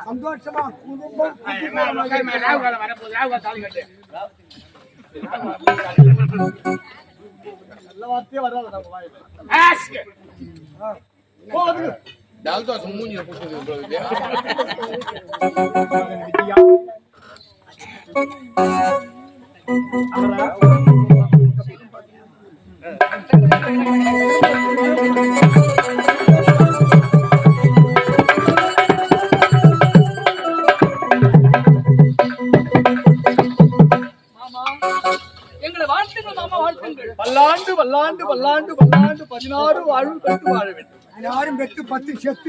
சந்தோஷமா நல்ல வார்த்தையே வராது வல்லாண்டு வல்லாண்டு வல்லாண்டு வல்லாண்டு 16 வாழ்வு பெற்று வாழ வேண்டும். யாரும் பெற்று 10 செத்து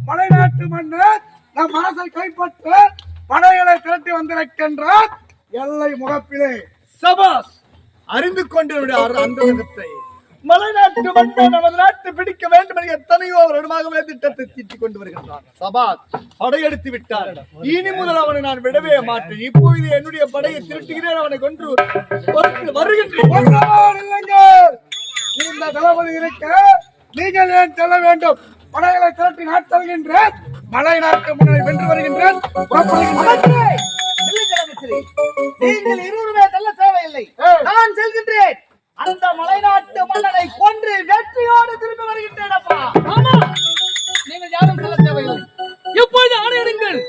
மலைநாட்டு மன்னர் நம் மனசை கைப்பற்ற படைகளை திரட்டி வந்திருக்கின்றார். எல்லை முகப்பிலே சபாஸ் அறிந்து கொண்டு அந்த விதத்தை மலைநாட்டு மன்னர் நமது நாட்டு பிடிக்க வேண்டும் என எத்தனையோ வருடமாகவே திட்டத்தை தீட்டிக் கொண்டு வருகின்றான். சபாத் படையெடுத்து விட்டார். இனி முதல் அவனை நான் விடவே மாட்டேன். இப்போது என்னுடைய படையை திரட்டுகிறேன். அவனை கொன்று வருகின்றேன். இந்த தளபதி இருக்க நீங்கள் ஏன் செல்ல வேண்டும்? படைகளை திரட்டி நாட்டல்கின்றேன். மலைநாட்டு மன்னரை வென்று வருகின்றேன். நீங்கள் இருவருமே செல்ல தேவையில்லை. நான் செல்கின்றேன். அந்த மலைநாட்டு மன்னனை கொன்று வெற்றியோடு திரும்பி வருகின்றேன். அப்பா ஆமா, நீங்கள் யாரும் செல்ல தேவையில்லை. எப்பொழுது ஆணையிடுங்கள்.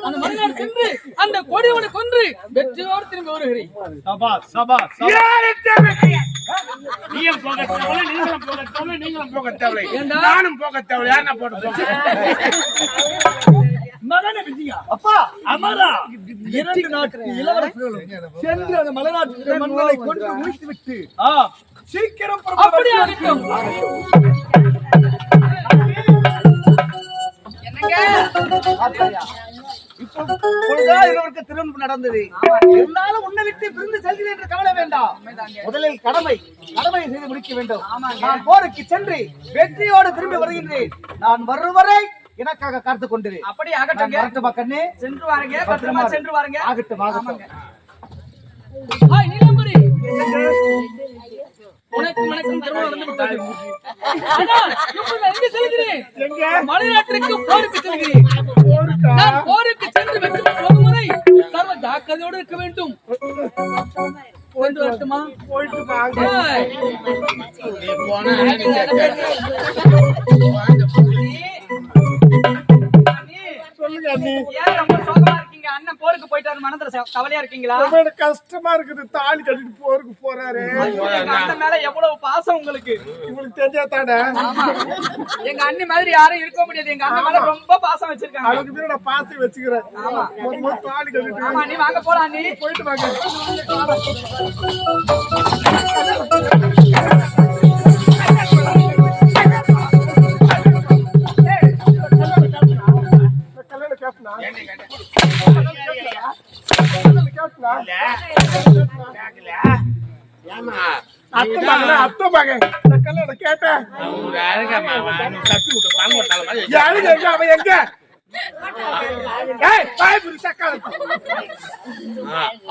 அந்த மலைநாடு சென்று அந்த கொடியவனை கொன்று வெற்றியோடு திரும்பி வருகிறேன். நானும் போக தேவை. யாருன்னா போட்டு அப்பா அமரா 2 நாட்டு இளவரசர்களும் சென்று அந்த மலைநாட்டு மன்னரை கொண்டு முடித்து விட்டு சீக்கிரம் இருவருக்கு திரும்ப நடந்தது. இருந்தாலும் உன்னை விட்டு பிரிந்து செல்கிறேன் என்று கவலை வேண்டாம். முதலில் கடமை செய்து முடிக்க வேண்டும். நான் போருக்கு சென்று வெற்றியோடு திரும்பி வருகின்றேன். நான் வரும் வரை எனக்காக காத்துக் கொண்டிரு. அப்படி ஆகட்டும் கண்ணே. சென்று வாருங்க, பத்திரமா சென்று வாருங்க. ஆகட்டும் ஆகட்டும். ஹாய் நீலம்பரி, உனக்கு மனசும் திருமணம் நடந்து விட்டது. ஆனால் இப்போது எங்கே செல்கிறேன்? மலைநாட்டிற்கு போருக்கு செல்கிறேன். நான் போருக்கு சென்று வெற்றி பெறும் வரை சர்வ ஜாக்கிரதையோடு இருக்க வேண்டும். போயிட்டு வரட்டுமா? போயிட்டு வாங்க. சொல்லுங்க அண்ணி. ஏன் ரொம்ப சோகமா இருக்கீங்க? அண்ணன் போருக்கு போயிட்டாரு, மனதுல கவலையா இருக்கீங்களா? ரொம்ப கஷ்டமா இருக்குது. தாலி கட்டிட்டு போருக்கு போறாரு. அண்ணன் மேல எவ்வளவு பாசம் உங்களுக்கு தெரியாதானே? எங்க அண்ணி மாதிரி யாரும் இருக்க முடியாது. எங்க அண்ணன் மேல ரொம்ப பாசம் வச்சிருக்காங்க. அதுக்கு நான் பாசம் வச்சுக்கிறேன். தாலி கட்டிட்டு. ஆமா, நீ வாங்க போலாம். நீ போயிட்டு வாங்க.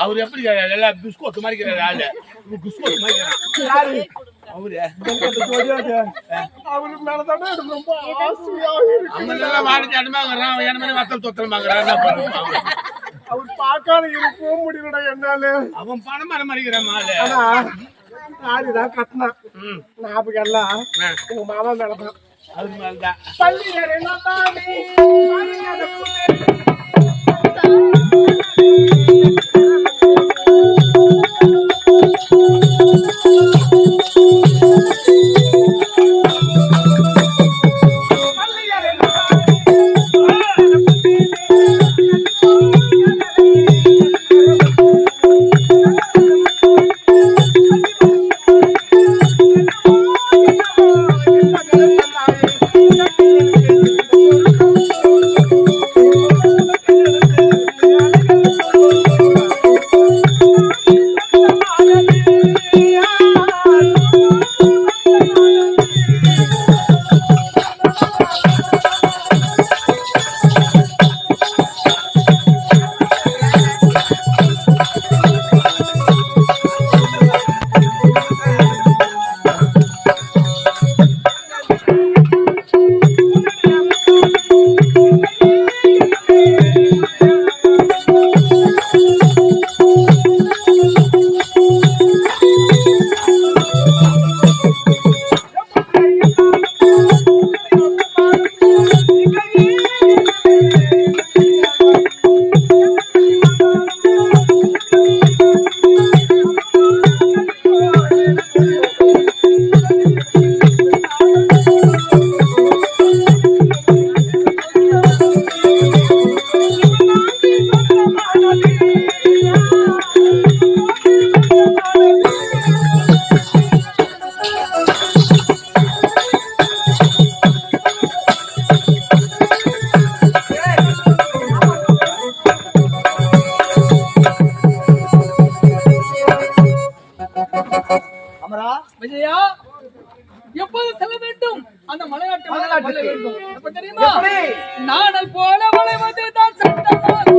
அவரு எப்படி பிஸ்கோட் மாதிரி அவரு மேலதானே ரொம்ப ஆசையா வத்தல் தொத்தல் அவர் பார்க்காத போக முடியலடா என்னால. அவன் பணம் மரமறிக்கிறான் மாலு. ஆனா தாடிதான் கட்டினான். ஞாபகம் எல்லாம் உங்க மாமா மேலதான். அது மேலதான் பள்ளியர் என்ன தானே விஜயா எப்போது செல்ல வேண்டும் அந்த மலைநாட்டு வேண்டும் எப்ப தெரியுமா நானல் போல வளைவது தான் சட்டமா அது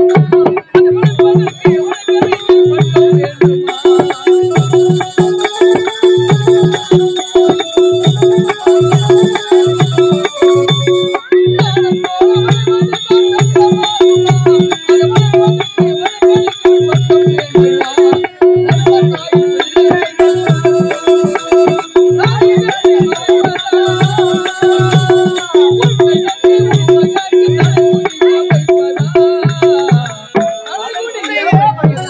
வளைவதற்கு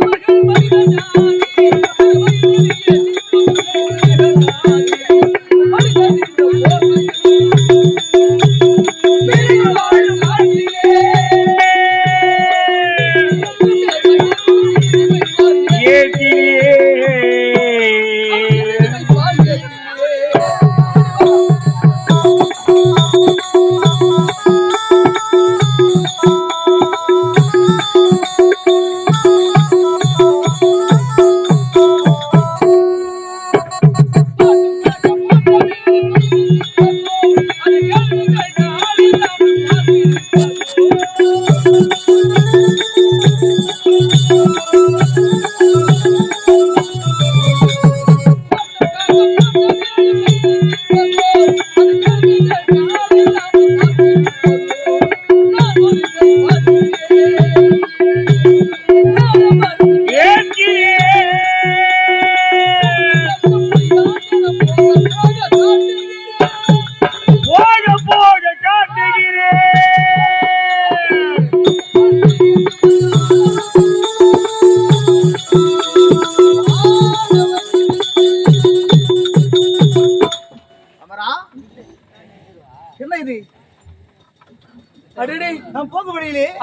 உனக்கு வேண்டுமா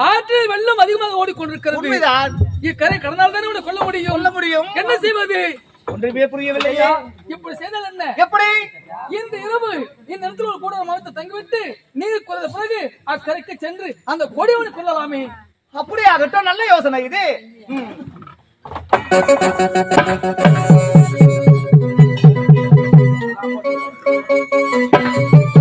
ஆற்றில் வெள்ளம் அதிகமாக ஓடிக்கொண்டிருக்கிறது. இக்கரை கடந்தால் தானே உன்னை கொல்ல முடியும். என்ன செய்வது? ஒன்றுமே புரியவில்லையா? இப்படி செய்தால் என்ன? எப்படி? இந்த இரவு இந்த இடத்துல ஒரு கூட மரத்தை தங்கிவிட்டு நீர் குறைந்த பிறகு அக்கரைக்கு சென்று அந்த கொடியவனை கொள்ளலாமே. அப்படியே ஆகட்டும், நல்ல யோசனை இது. ஆ